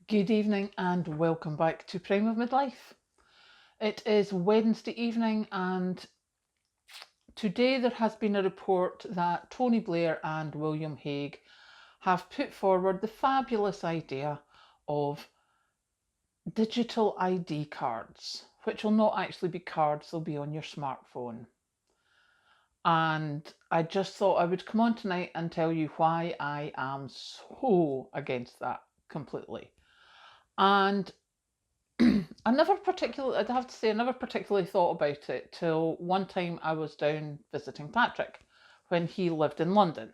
Good evening and welcome back to Prime of Midlife. It is Wednesday evening, and today there has been a report that Tony Blair and William Hague have put forward the fabulous idea of digital ID cards, which will not actually be cards, they'll be on your smartphone. And I just thought I would come on tonight and tell you why I am so against that completely. And I'd have to say, I never particularly thought about it till one time I was down visiting Patrick when he lived in London.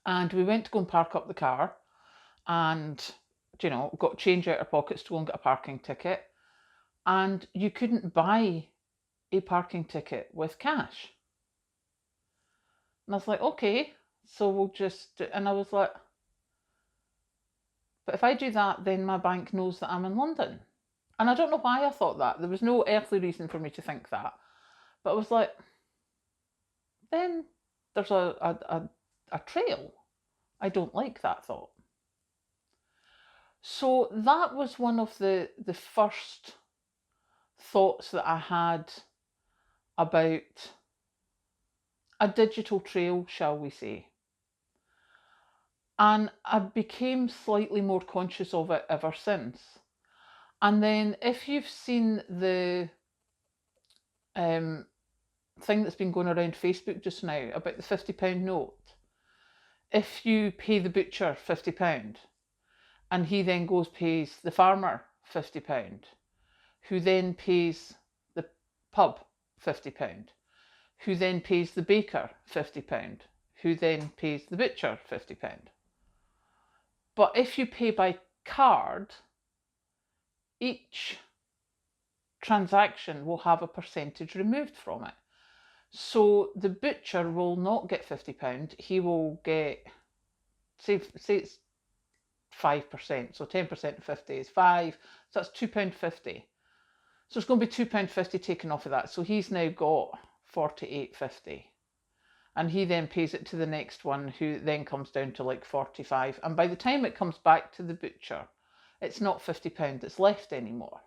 And we went to go and park up the car and, got change out of our pockets to go and get a parking ticket. And you couldn't buy a parking ticket with cash. And I was like, okay, so we'll just, and I was like, but if I do that, then my bank knows that I'm in London. And I don't know why I thought that. There was no earthly reason for me to think that. But I was like, then there's a trail. I don't like that thought. So that was one of the first thoughts that I had about a digital trail, shall we say. And I became slightly more conscious of it ever since. And then if you've seen the thing that's been going around Facebook just now about the £50 note, if you pay the butcher £50 and he then goes pays the farmer £50, who then pays the pub £50, who then pays the baker £50, who then pays the butcher £50. But if you pay by card, each transaction will have a percentage removed from it. So the butcher will not get £50, he will get, say it's 5%, so 10% of 50 is 5, so that's £2.50. So it's going to be £2.50 taken off of that. So he's now got 48.50. And he then pays it to the next one, who then comes down to like 45. And by the time it comes back to the butcher, it's not £50 that's left anymore.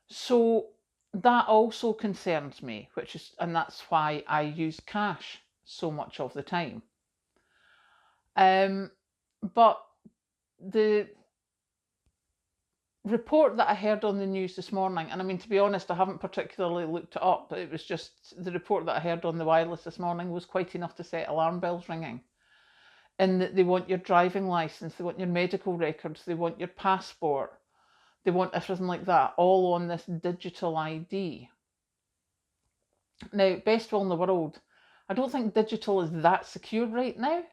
So that also concerns me, and that's why I use cash so much of the time. But the report that I heard on the news this morning, and I mean, to be honest, I haven't particularly looked it up, but it was just the report that I heard on the wireless this morning was quite enough to set alarm bells ringing. In that they want your driving license, they want your medical records, they want your passport, they want everything like that, all on this digital ID. Now, best will in the world, I don't think digital is that secure right now.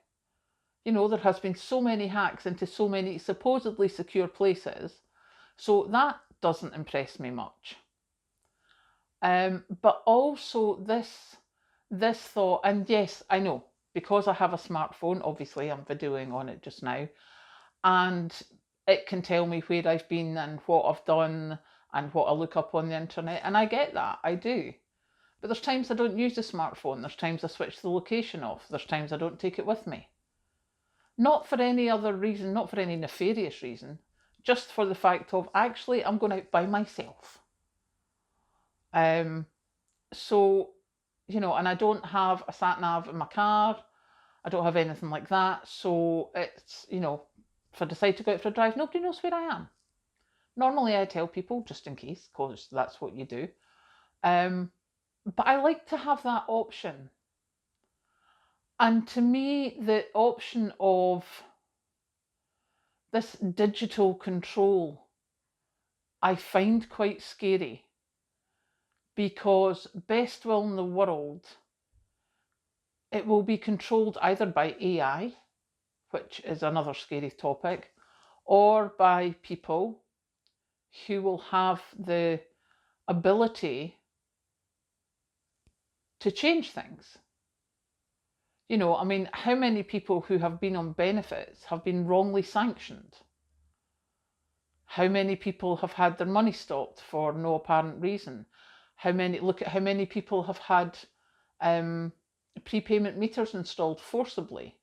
There has been so many hacks into so many supposedly secure places. So that doesn't impress me much. But also this thought, and yes, I know, because I have a smartphone, obviously I'm videoing on it just now, and it can tell me where I've been and what I've done and what I look up on the internet, and I get that, I do. But there's times I don't use the smartphone, there's times I switch the location off, there's times I don't take it with me. Not for any other reason, not for any nefarious reason, just for the fact of actually I'm going out by myself. So, and I don't have a sat nav in my car, I don't have anything like that. So it's, if I decide to go out for a drive, nobody knows where I am. Normally I tell people just in case, because that's what you do. But I like to have that option. And to me, the option of this digital control, I find quite scary, because best will in the world, it will be controlled either by AI, which is another scary topic, or by people who will have the ability to change things. I mean, how many people who have been on benefits have been wrongly sanctioned? How many people have had their money stopped for no apparent reason? Look at how many people have had prepayment meters installed forcibly.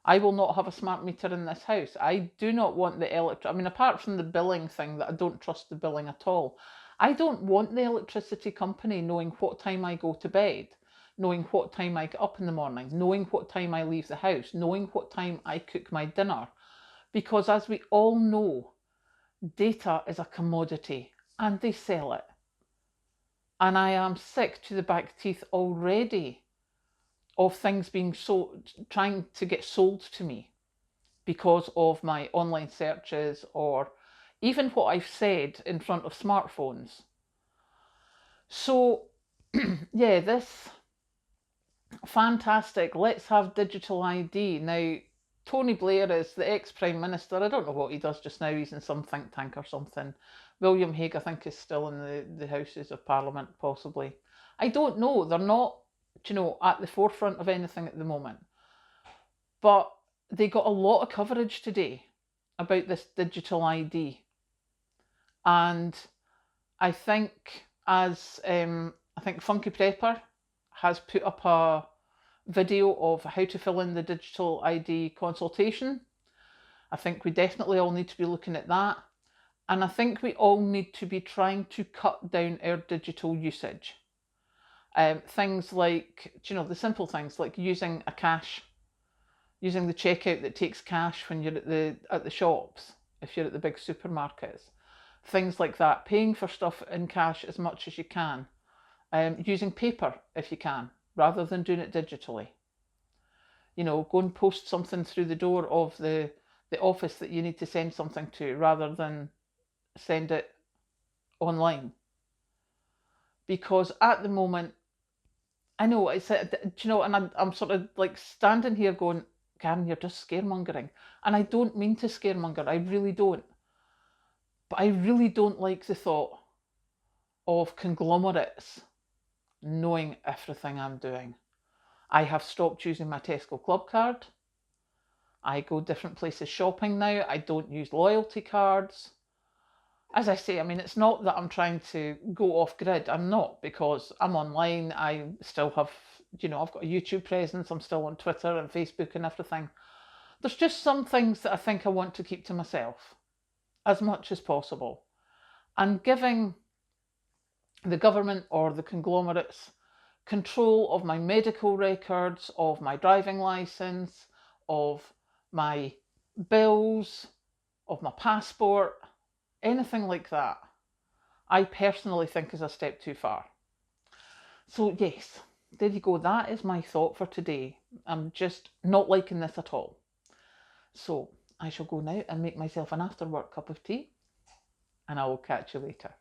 I will not have a smart meter in this house. I do not want the I mean, apart from the billing thing, that I don't trust the billing at all. I don't want the electricity company knowing what time I go to bed, knowing what time I get up in the morning, knowing what time I leave the house, knowing what time I cook my dinner. Because as we all know, data is a commodity and they sell it. And I am sick to the back teeth already of things being sold, trying to get sold to me because of my online searches or even what I've said in front of smartphones. So, yeah, this fantastic, let's have digital ID. Now, Tony Blair is the ex-Prime Minister. I don't know what he does just now. He's in some think tank or something. William Hague, I think, is still in the Houses of Parliament, possibly. I don't know. They're not, at the forefront of anything at the moment. But they got a lot of coverage today about this digital ID. And I think Funky Prepper has put up a video of how to fill in the digital ID consultation. I think we definitely all need to be looking at that. And I think we all need to be trying to cut down our digital usage. Things like, the simple things like using the checkout that takes cash when you're at the shops, if you're at the big supermarkets. Things like that, paying for stuff in cash as much as you can. Using paper if you can, rather than doing it digitally. Go and post something through the door of the office that you need to send something to, rather than send it online. Because at the moment, I know it's, and I'm sort of like standing here going, Karen, you're just scaremongering. And I don't mean to scaremonger, I really don't. But I really don't like the thought of conglomerates knowing everything I'm doing. I have stopped using my Tesco Club card. I go different places shopping now. I don't use loyalty cards. As I say, I mean, it's not that I'm trying to go off grid. I'm not, because I'm online. I still have, I've got a YouTube presence. I'm still on Twitter and Facebook and everything. There's just some things that I think I want to keep to myself as much as possible. And giving the government or the conglomerates control of my medical records, of my driving license, of my bills, of my passport, anything like that, I personally think is a step too far. So yes, there you go. That is my thought for today. I'm just not liking this at all. So I shall go now and make myself an after work cup of tea, and I will catch you later.